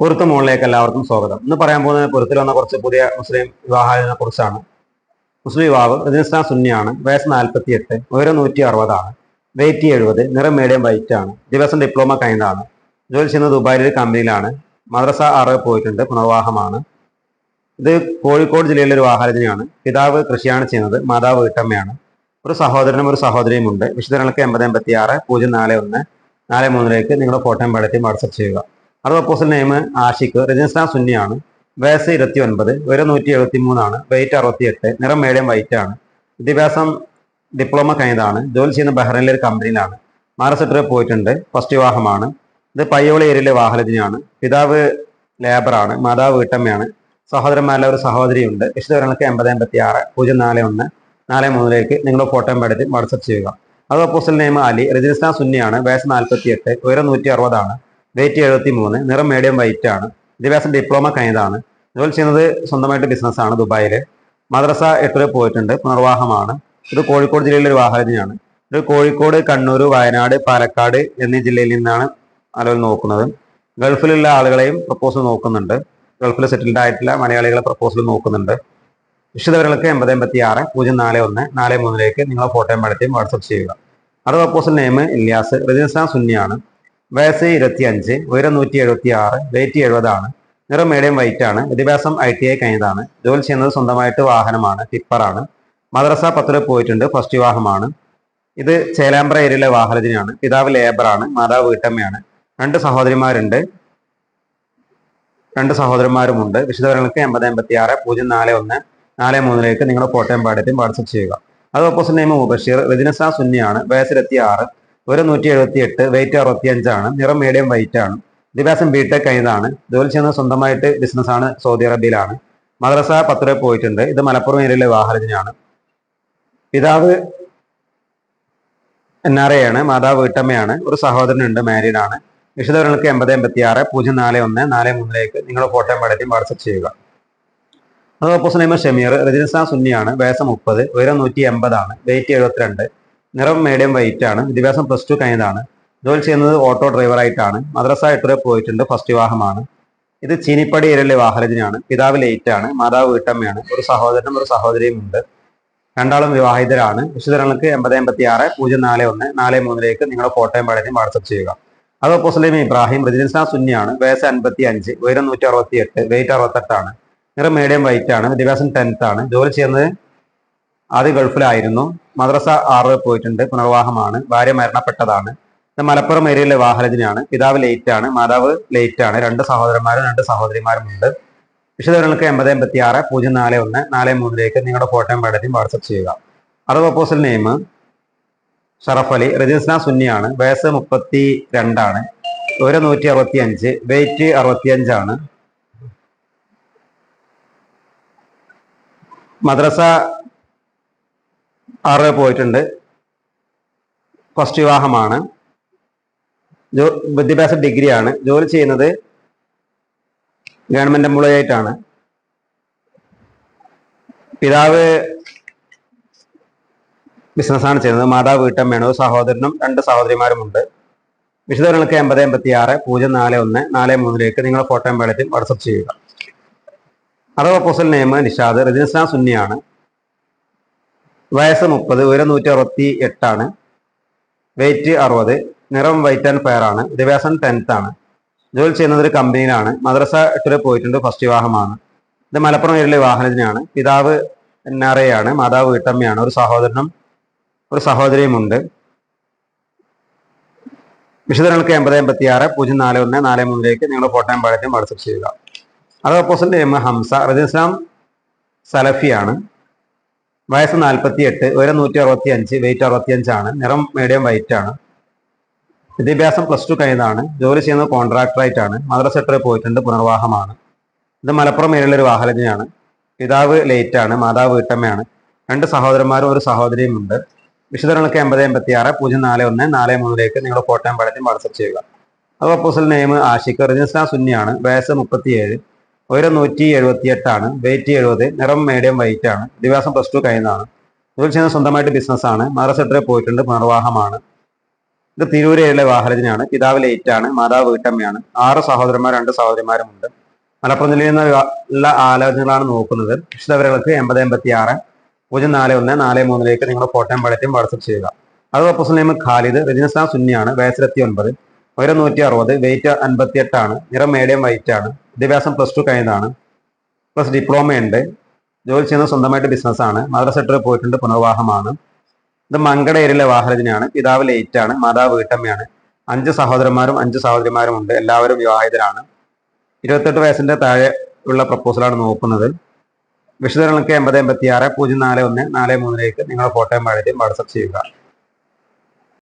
പൊരുത്ത മുകളിലേക്ക് എല്ലാവർക്കും സ്വാഗതം. ഇന്ന് പറയാൻ പോകുന്നത് പൊരുത്തിൽ വന്ന കുറച്ച് പുതിയ മുസ്ലിം വിവാഹത്തിനെ കുറിച്ചാണ്. മുസ്ലിം വിവാഹം റജിസ്ട്രാൻ സുന്നിയാണ്. വയസ്സ് 48, ഉയരം 160, വെയിറ്റ് 70, നിറം മീഡിയം വൈറ്റ് ആണ്. ദിവസം ഡിപ്ലോമ കഴിഞ്ഞതാണ്. ജോലി ചെയ്യുന്നത് ദുബായിലെ കമ്പനിയിലാണ്. മദ്രസ 6 പോയിട്ടുണ്ട്. പുനർവാഹമാണ്. ഇത് കോഴിക്കോട് ജില്ലയിലെ ഒരു വിവാഹരചനയാണ്. പിതാവ് കൃഷിയാണ് ചെയ്യുന്നത്. മാതാവ് വീട്ടമ്മയാണ്. ഒരു സഹോദരനും ഒരു സഹോദരിയും ഉണ്ട്. വിശദങ്ങൾക്ക് 8086 041 43 നിങ്ങളുടെ ഫോട്ടോയും പടத்தைയും വാട്സപ്പ് ചെയ്യുക. അപ്പോസിൽ നെയിം ആഷിഖ്. രജിസ്ട്രാൻ സുന്നിയാണ്. വയസ്സ് 29, ഉയരം 173, വെയിറ്റ് 68, നിറം മീഡിയം വൈറ്റ് ആണ്. വിദ്യാഭ്യാസം ഡിപ്ലോമ കഴിഞ്ഞതാണ്. ജോലി ചെയ്യുന്ന ബഹ്റൈനിലെ ഒരു കമ്പനിയിലാണ്. മഹാരാഷ്ട്രയിൽ പോയിട്ടുണ്ട്. ഫസ്റ്റ് വിവാഹമാണ്. ഇത് പയ്യോളി ഏരിയയിലെ വാഹനത്തിനാണ്. പിതാവ് ലേബറാണ്. മാതാവ് വീട്ടമ്മയാണ്. സഹോദരന്മാരിലെ ഒരു സഹോദരിയുണ്ട്. വിശദങ്ങൾക്ക് 8086 041 43 നിങ്ങളുടെ ഫോട്ടോയും പടത്തിൽ വാട്സപ്പ് ചെയ്യുക. അപ്പോസിൽ നെയിം അലി. രജിസ്ട്രാൻ സുന്നിയാണ്. വയസ്സ് 48, ഉയരം 160, വെയിറ്റ് 73, നിറം മീഡിയം വൈറ്റ് ആണ്. വിദ്യാഭ്യാസം ഡിപ്ലോമ കഴിഞ്ഞതാണ്. ജോലി ചെയ്യുന്നത് സ്വന്തമായിട്ട് ബിസിനസ്സാണ് ദുബായിൽ. മദ്രസ 8 പോയിട്ടുണ്ട്. പുനർവാഹമാണ്. ഇത് കോഴിക്കോട് ജില്ലയിലെ ഒരു വാഹനത്തിനാണ്. ഇത് കോഴിക്കോട്, കണ്ണൂർ, വയനാട്, പാലക്കാട് എന്നീ ജില്ലയിൽ നിന്നാണ് ആളുകൾ നോക്കുന്നത്. ഗൾഫിലുള്ള ആളുകളെയും പ്രപ്പോസൽ നോക്കുന്നുണ്ട്. ഗൾഫിൽ സെറ്റിൽഡ് ആയിട്ടുള്ള മലയാളികളെ പ്രപ്പോസൽ നോക്കുന്നുണ്ട്. വിശദവിവരങ്ങൾക്ക് 8086 041 43 നിങ്ങളെ ഫോട്ടോയും പടத்தைയും വാട്സപ്പ് ചെയ്യുക. അപ്പോസിൽ നെയിം ഇല്യാസ്. രജിസ്ട്രാൻ സുന്നിയാണ്. വയസ്സ് 25, ഉയരം 176, വെയിറ്റ് 70, നിറം മീഡിയം വൈറ്റ് ആണ്. വിദ്യാഭ്യാസം ITI കഴിഞ്ഞതാണ്. ജോലി ചെയ്യുന്നത് സ്വന്തമായിട്ട് വാഹനമാണ്. ടിപ്പറാണ്. മദ്രസ 10 പോയിട്ടുണ്ട്. ഫസ്റ്റ് വിവാഹമാണ്. ഇത് ചേലാമ്പ്ര ഏരിയയിലെ വാഹനത്തിനാണ്. പിതാവ് ലേബറാണ്. മാതാവ് വീട്ടമ്മയാണ്. 2 സഹോദരിമാരുണ്ട്. 2 സഹോദരന്മാരുമുണ്ട്. വിശദവിവരങ്ങൾക്ക് 8086 041 43 നിങ്ങളുടെ ഫോട്ടോയും പാടത്തും വാട്സപ്പ് ചെയ്യുക. അപ്പോസിൽ നെയിം മുബഷീർ. രജിസ്ട്രാൻ സുന്നിയാണ്. വയസ്സ് 26, ഉയരം 178, വെയിറ്റ് 65, നിറം മീഡിയം വൈറ്റ് ആണ്. വിദ്യാഭ്യാസം BTech കഴിഞ്ഞതാണ്. ജോലി ചെയ്യുന്നത് സ്വന്തമായിട്ട് ബിസിനസ്സാണ്. സൗദി അറേബ്യയിലാണ്. മദ്രസ 10 പോയിട്ടുണ്ട്. ഇത് മലപ്പുറം ഏരിയയിലെ വാഹനത്തിനാണ്. പിതാവ് NRA ആണ്. മാതാവ് വീട്ടമ്മയാണ്. ഒരു സഹോദരനുണ്ട്. മാരീഡ് ആണ്. വിശദവിവരങ്ങൾക്ക് 8086 041 43 നിങ്ങളുടെ ഫോട്ടോയും പടத்தைയും വാട്സപ്പ് ചെയ്യുക. അപ്പോസിൽ നെയിം ഷമീർ. രജിസ്ട്രാൻ സുന്നിയാണ്. വയസ്സ് 30, ഉയരം 180, വെയിറ്റ് 72, നിറം മീഡിയം വൈറ്റ് ആണ്. വിദ്യാഭ്യാസം +2 കഴിഞ്ഞതാണ്. ജോലി ചെയ്യുന്നത് ഓട്ടോ ഡ്രൈവറായിട്ടാണ്. മദ്രസ 8 പോയിട്ടുണ്ട്. ഫസ്റ്റ് വിവാഹമാണ്. ഇത് ചീനിപ്പടി ഏരിയയിലെ വാഹനത്തിനാണ്. പിതാവ് ലേറ്റ് ആണ്. മാതാവ് വീട്ടമ്മയാണ്. ഒരു സഹോദരനും ഒരു സഹോദരിയും ഉണ്ട്. 2 ആളും വിവാഹിതരാണ്. വിശദങ്ങൾക്ക് 8086 041 43 നിങ്ങളുടെ ഫോട്ടോയും പടத்தைയും വാട്സപ്പ് ചെയ്യുക. അപ്പോസിൽ നെയിം ഇബ്രാഹിം. രജിസ്ട്രാൻ സുന്നിയാണ്. വയസ്സ് 55, ഉയരം 168, വെയിറ്റ് 68, നിറം മീഡിയം വൈറ്റ് ആണ്. വിദ്യാഭ്യാസം 10th ആണ്. ജോലി ചെയ്യുന്നത് ആദ്യ ഗൾഫിലായിരുന്നു. മദ്രസ 6 പോയിട്ടുണ്ട്. പുനർവാഹമാണ്. ഭാര്യ മരണപ്പെട്ടതാണ്. ഇത് മലപ്പുറം ഏരിയയിലെ വാഹനത്തിനാണ്. പിതാവ് ലേറ്റ് ആണ്. മാതാവ് ലേറ്റ് ആണ്. 2 സഹോദരന്മാരും 2 സഹോദരിമാരും ഉണ്ട്. വിശദവിവരങ്ങൾക്ക് 8086 041 43 നിങ്ങളുടെ ഫോട്ടോയും പടத்தைയും വാട്സപ്പ് ചെയ്യുക. അപ്പോസിൽ നെയിം ഷറഫ് അലി. രജിസ്ട്രാൻ സുന്നിയാണ്. വയസ്സ് 32, ഉയരം 165, വെയിറ്റ് 65 ആണ്. മദ്രസ 6 പോയിട്ടുണ്ട്. ഫസ്റ്റ് വിവാഹമാണ്. വിദ്യാഭ്യാസ ഡിഗ്രിയാണ്. ജോലി ചെയ്യുന്നത് ഗവൺമെന്റ് എംപ്ലോയി ആയിട്ടാണ്. പിതാവ് ബിസിനസ്സാണ് ചെയ്യുന്നത്. മാതാവ് വീട്ടമ്മയാണ്. ഒരു സഹോദരനും 2 സഹോദരിമാരുമുണ്ട്. വിശദവിവരങ്ങൾക്ക് 8086 041 43 നിങ്ങളുടെ ഫോട്ടോയും പടത്തിൽ വാട്സപ്പ് ചെയ്യുക. അപ്പോസിൽ നെയിം നിഷാദ്. രജിസ്ട്രാൻ സുന്നിയാണ്. വയസ്സ് 30, ഉയരം 168, വെയിറ്റ് 60, നിറം വൈറ്റ് ആൻഡ് ഫെയർ ആണ്. വിദ്യാഭ്യാസം 10th ആണ്. ജോലി ചെയ്യുന്നത് ഒരു കമ്പനിയിലാണ്. മദ്രസ 8 പോയിട്ടുണ്ട്. ഫസ്റ്റ് വിവാഹമാണ്. ഇത് മലപ്പുറം ഏരിയയിലെ വാഹനത്തിനാണ്. പിതാവ് NRA ആണ്. മാതാവ് വീട്ടമ്മയാണ്. ഒരു സഹോദരനും ഒരു സഹോദരിയും ഉണ്ട്. വിശദങ്ങൾക്ക് 8086 041 43 നിങ്ങളുടെ ഫോട്ടോയും പടத்தைയും വാട്സപ്പ് ചെയ്യുക. അപ്പോസിൽ നെയിം ഹംസ. രജിസ്ട്രാൻ സലഫിയാണ്. വയസ്സ് 48, ഉയരം 165, വെയിറ്റ് 65 ആണ്. നിറം മീഡിയം വൈറ്റ് ആണ്. വിദ്യാഭ്യാസം +2 കഴിഞ്ഞതാണ്. ജോലി ചെയ്യുന്നത് കോൺട്രാക്ടറായിട്ടാണ്. മദ്രസ 8 പോയിട്ടുണ്ട്. പുനർവാഹമാണ്. ഇത് മലപ്പുറം ഏരിയയിലെ ഒരു വാഹനത്തിനാണ്. പിതാവ് ലേറ്റ് ആണ്. മാതാവ് വീട്ടമ്മയാണ്. 2 സഹോദരന്മാരും ഒരു സഹോദരിയും ഉണ്ട്. വിശദങ്ങൾക്ക് 8086 041 43 നിങ്ങളുടെ ഫോട്ടോയും പടத்தைയും വാട്സപ്പ് ചെയ്യുക. അപ്പോസിൽ നെയിം ആഷിഖ്. രജിസ്ട്രാൻ സുന്നിയാണ്. വയസ്സ് 37, ഉയരം 178, വെയിറ്റ് 70, നിറം മീഡിയം വൈറ്റ് ആണ്. വിദ്യാഭ്യാസം +2 കഴിഞ്ഞതാണ്. ജോലി ചെയ്യുന്നത് സ്വന്തമായിട്ട് ബിസിനസ്സാണ്. മദ്രസ 8 പോയിട്ടുണ്ട്. പുനർവാഹമാണ്. ഇത് തിരൂരയിലെ വിവാഹരചനയാണ്. പിതാവ് ലേറ്റ് ആണ്, മാതാവ് വീട്ടമ്മയാണ്. 6 സഹോദരന്മാർ 2 സഹോദരിമാരുമുണ്ട്. മലപ്പുറം ജില്ലയിൽ നിന്നുള്ള ആലോചനകളാണ് നോക്കുന്നത്. വിശദവിവരങ്ങൾക്ക് 8086 041 43 നിങ്ങൾ ഫോട്ടോയും പടറ്റും വാട്സപ്പ് ചെയ്യുക. അത് അപ്പോസ്തലൻ നെയിം ഖാലിദ്, രജനിസ്ഥാൻ സുന്നിയാണ്, വയസ്സ് 29, ഉയരം 160, വെയിറ്റ് 58 ആണ്, നിറം മീഡിയം വൈറ്റ് ആണ്, വിദ്യാഭ്യാസം +2 കഴിഞ്ഞതാണ്, പ്ലസ് ഡിപ്ലോമ ഉണ്ട്, ജോലി ചെയ്യുന്നത് സ്വന്തമായിട്ട് ബിസിനസ്സാണ്, മദ്രസ സെക്ടറിൽ പോയിട്ടുണ്ട്, പുനർവിവാഹമാണ്. ഇത് മങ്കട ഏരിയയിലെ വിവാഹരചനയാണ്. പിതാവ് ലേറ്റ് ആണ്, മാതാവ് വീട്ടമ്മയാണ്. 5 സഹോദരന്മാരും 5 സഹോദരിമാരും ഉണ്ട്. എല്ലാവരും വിവാഹിതരാണ്. 28 വയസ്സിന്റെ താഴെ ഉള്ള പ്രപ്പോസലാണ് നോക്കുന്നത്. വിശദങ്ങൾക്ക് 8086 041 43 നിങ്ങൾ ഫോട്ടോയും പടറ്റും വാട്സപ്പ് ചെയ്യുക.